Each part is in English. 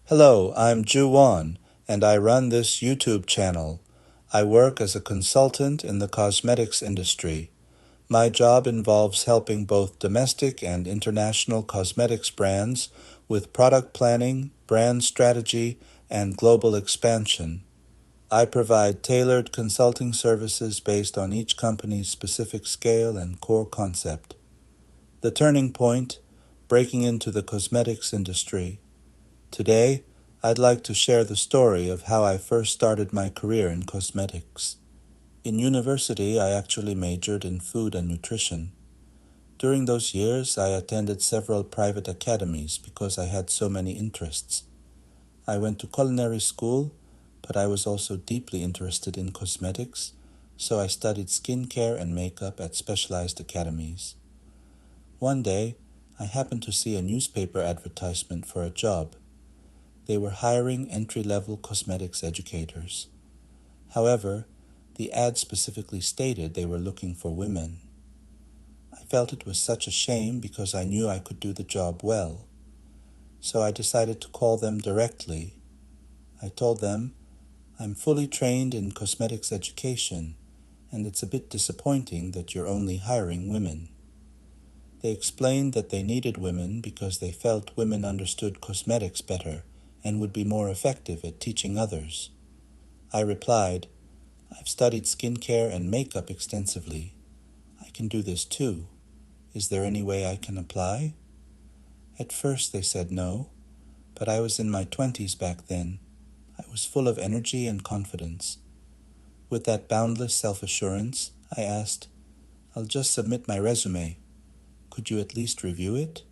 Hello, I'm Ju Wan, and I run this YouTube channel. I work as a consultant in the cosmetics industry. My job involves helping both domestic and international cosmetics brands with product planning, brand strategy, and global expansion. I provide tailored consulting services based on each company's specific scale and core concept. The turning point, breaking into the cosmetics industry. Today, I'd like to share the story of how I first started my career in cosmetics. In university, I actually majored in food and nutrition. During those years, I attended several private academies because I had so many interests. I went to culinary school, but I was also deeply interested in cosmetics, so I studied skincare and makeup at specialized academies. One day, I happened to see a newspaper advertisement for a job. They were hiring entry-level cosmetics educators. However, the ad specifically stated they were looking for women. I felt it was such a shame because I knew I could do the job well. So I decided to call them directly. I told them, "I'm fully trained in cosmetics education, and it's a bit disappointing that you're only hiring women." They explained that they needed women because they felt women understood cosmetics better and would be more effective at teaching others. I replied, "I've studied skincare and makeup extensively. I can do this too. Is there any way I can apply?" At first they said no, but I was in my 20s back then. I was full of energy and confidence. With that boundless self-assurance, I asked, "I'll just submit my resume. Could you at least review it?"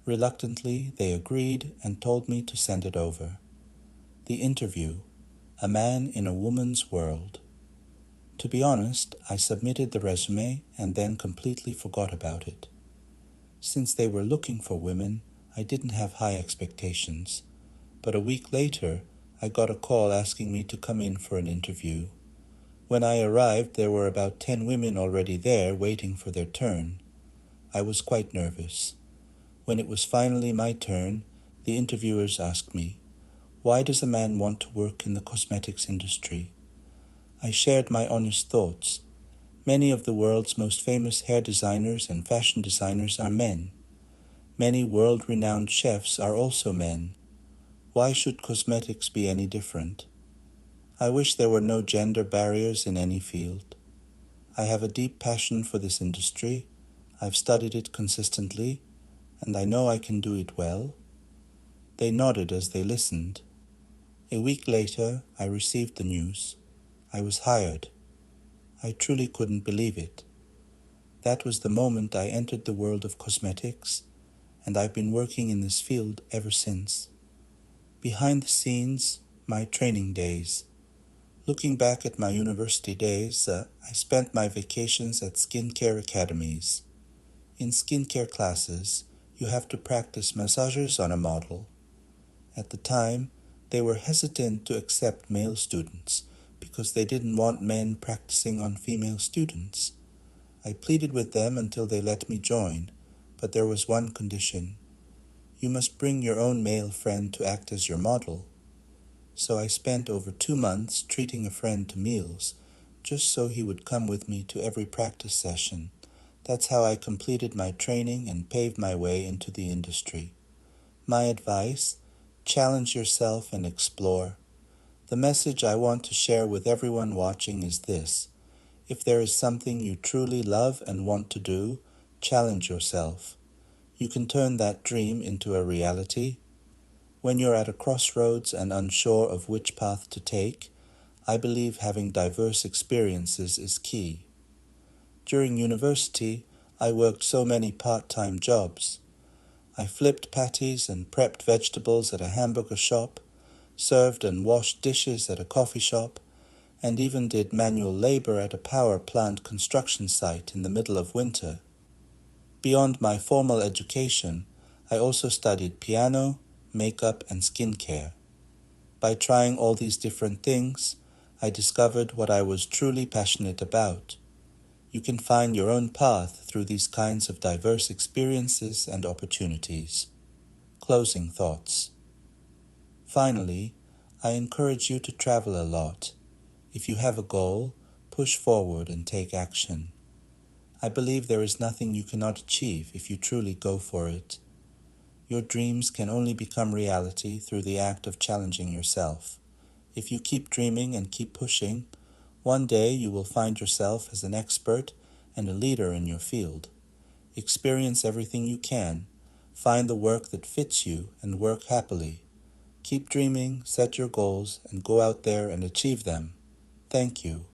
Reluctantly, they agreed and told me to send it over. The interview, a man in a woman's world. To be honest, I submitted the resume and then completely forgot about it. Since they were looking for women, I didn't have high expectations, but a week later, I got a call asking me to come in for an interview. When I arrived, there were about 10 women already there waiting for their turn. I was quite nervous. When it was finally my turn, the interviewers asked me, "Why does a man want to work in the cosmetics industry?" I shared my honest thoughts. Many of the world's most famous hair designers and fashion designers are men. Many world-renowned chefs are also men. Why should cosmetics be any different? I wish there were no gender barriers in any field. I have a deep passion for this industry. I've studied it consistently, and I know I can do it well. They nodded as they listened. A week later, I received the news. I was hired. I truly couldn't believe it. That was the moment I entered the world of cosmetics, and I've been working in this field ever since. Behind the scenes, my training days. Looking back at my university days, I spent my vacations at skincare academies. In skincare classes, you have to practice massages on a model. At the time, they were hesitant to accept male students because they didn't want men practicing on female students. I pleaded with them until they let me join, but there was one condition. You must bring your own male friend to act as your model. So I spent over 2 months treating a friend to meals, just so he would come with me to every practice session. That's how I completed my training and paved my way into the industry. My advice: challenge yourself and explore. The message I want to share with everyone watching is this: if there is something you truly love and want to do, challenge yourself. You can turn that dream into a reality. When you're at a crossroads and unsure of which path to take, I believe having diverse experiences is key. During university, I worked so many part-time jobs. I flipped patties and prepped vegetables at a hamburger shop, served and washed dishes at a coffee shop, and even did manual labor at a power plant construction site in the middle of winter. Beyond my formal education, I also studied piano, makeup, and skincare. By trying all these different things, I discovered what I was truly passionate about. You can find your own path through these kinds of diverse experiences and opportunities. Closing thoughts. Finally, I encourage you to travel a lot. If you have a goal, push forward and take action. I believe there is nothing you cannot achieve if you truly go for it. Your dreams can only become reality through the act of challenging yourself. If you keep dreaming and keep pushing, one day you will find yourself as an expert and a leader in your field. Experience everything you can, find the work that fits you, and work happily. Keep dreaming, set your goals, and go out there and achieve them. Thank you.